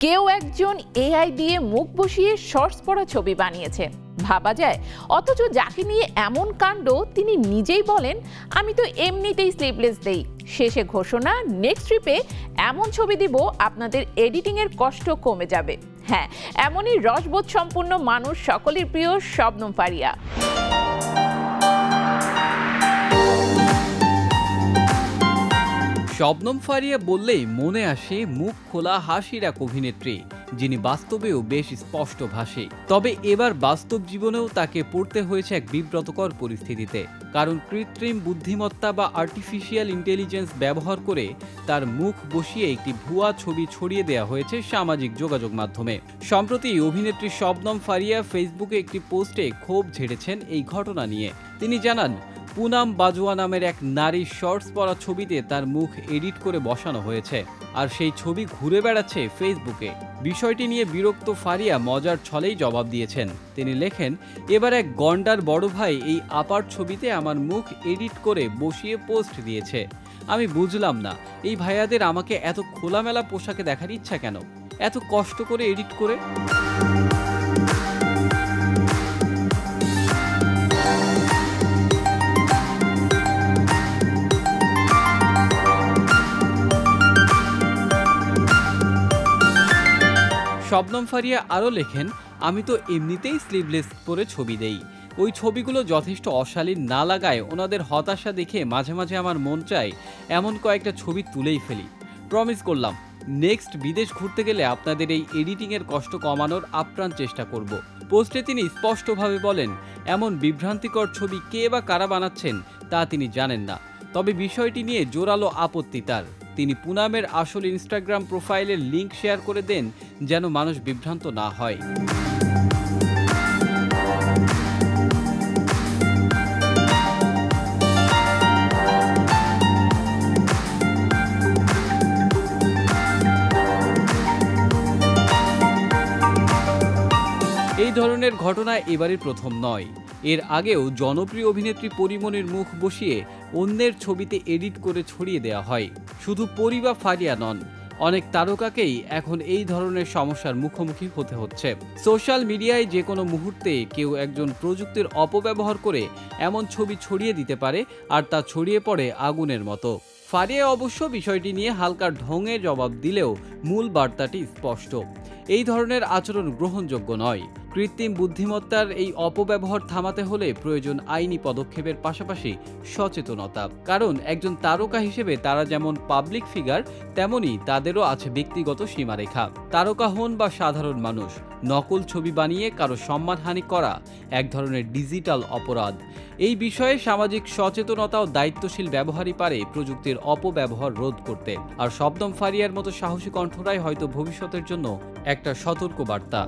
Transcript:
কেউ একজন এআই দিয়ে মুখ বসিয়ে শর্টস পড়া ছবি বানিয়েছে, ভাবা যায়। অথচ যাকে নিয়ে এমন কাণ্ড, তিনি নিজেই বলেন, আমি তো এমনিতেই স্লিভলেস দেই। শেষে ঘোষণা, নেক্সট ট্রিপে এমন ছবি দিব আপনাদের এডিটিং এর কষ্ট কমে যাবে। হ্যাঁ, এমনই রসবোধ সম্পন্ন মানুষ সকলের প্রিয় শবনম ফারিয়া। শবনম ফারিয়া বললেই মনে আসে মুখ খোলা হাসির এক অভিনেত্রী, যিনি বাস্তবেও বেশ স্পষ্টভাষী। তবে এবার বাস্তব জীবনেও তাকে পড়তে হয়েছে এক বিব্রতকর পরিস্থিতিতে, কারণ কৃত্রিম বুদ্ধিমত্তা বা আর্টিফিশিয়াল ইন্টেলিজেন্স ব্যবহার করে তার মুখ বসিয়ে একটি ভুয়া ছবি ছড়িয়ে দেওয়া হয়েছে সামাজিক যোগাযোগ মাধ্যমে। সম্প্রতি অভিনেত্রী শবনম ফারিয়া ফেসবুকে একটি পোস্টে ক্ষোভ ঝেড়েছেন এই ঘটনা নিয়ে। তিনি জানান, পুনাম বাজওয়া নামের এক নারীর শর্টস পরা ছবিতে তার মুখ এডিট করে বসানো হয়েছে, আর সেই ছবি ঘুরে বেড়াচ্ছে ফেসবুকে। বিষয়টি নিয়ে বিরক্ত ফারিয়া মজার ছলেই জবাব দিয়েছেন। তিনি লেখেন, এবার এক গন্ডার বড় ভাই এই আপার ছবিতে আমার মুখ এডিট করে বসিয়ে পোস্ট দিয়েছে। আমি বুঝলাম না, এই ভাইয়াদের আমাকে এত খোলামেলা পোশাকে দেখার ইচ্ছা কেন, এত কষ্ট করে এডিট করে। শবনম ফারিয়া আরও লেখেন, আমি তো এমনিতেই স্লিভলেস পরে ছবি দেই। ওই ছবিগুলো যথেষ্ট অশালীন না লাগায় ওনাদের হতাশা দেখে মাঝে মাঝে আমার মন চায় এমন কয়েকটা ছবি তুলেই ফেলি। প্রমিস করলাম, নেক্সট বিদেশ ঘুরতে গেলে আপনাদের এই এডিটিংয়ের কষ্ট কমানোর আপ্রাণ চেষ্টা করব। পোস্টে তিনি স্পষ্টভাবে বলেন, এমন বিভ্রান্তিকর ছবি কে বা কারা বানাচ্ছেন তা তিনি জানেন না। তবে বিষয়টি নিয়ে জোরালো আপত্তি তার। তিনি পুনামের আসল ইনস্টাগ্রাম প্রোফাইলের লিঙ্ক শেয়ার করে দেন, যেন মানুষ বিভ্রান্ত না হয়। এই ধরনের ঘটনা এবারই প্রথম নয়। এর আগেও জনপ্রিয় অভিনেত্রী পরিমণির মুখ বসিয়ে অন্যের ছবিতে এডিট করে ছড়িয়ে দেওয়া হয়। শুধু পরি বা ফারিয়া নন, অনেক তারকাকেই এখন এই ধরনের সমস্যার মুখোমুখি হতে হচ্ছে। সোশ্যাল মিডিয়ায় যে কোনো মুহূর্তে কেউ একজন প্রযুক্তির অপব্যবহার করে এমন ছবি ছড়িয়ে দিতে পারে, আর তা ছড়িয়ে পড়ে আগুনের মতো। ফারিয়া অবশ্য বিষয়টি নিয়ে হালকা ঢঙে জবাব দিলেও মূল বার্তাটি স্পষ্ট, এই ধরনের আচরণ গ্রহণযোগ্য নয়। কৃত্রিম বুদ্ধিমত্তার এই অপব্যবহার থামাতে হলে প্রয়োজন আইনি পদক্ষেপের পাশাপাশি সচেতনতা। কারণ একজন তারকা হিসেবে তারা যেমন পাবলিক ফিগার, তেমনি তাদেরও আছে ব্যক্তিগত সীমারেখা। তারকা হন বা সাধারণ মানুষ, নকল ছবি বানিয়ে কারো সম্মানহানি করা এক ধরনের ডিজিটাল অপরাধ। এই বিষয়ে সামাজিক সচেতনতা ও দায়িত্বশীল ব্যবহারই পারে প্রযুক্তির অপব্যবহার রোধ করতে। আর শবনম ফারিয়ার মতো সাহসী কণ্ঠরাই হয়তো ভবিষ্যতের জন্য একটা সতর্ক বার্তা।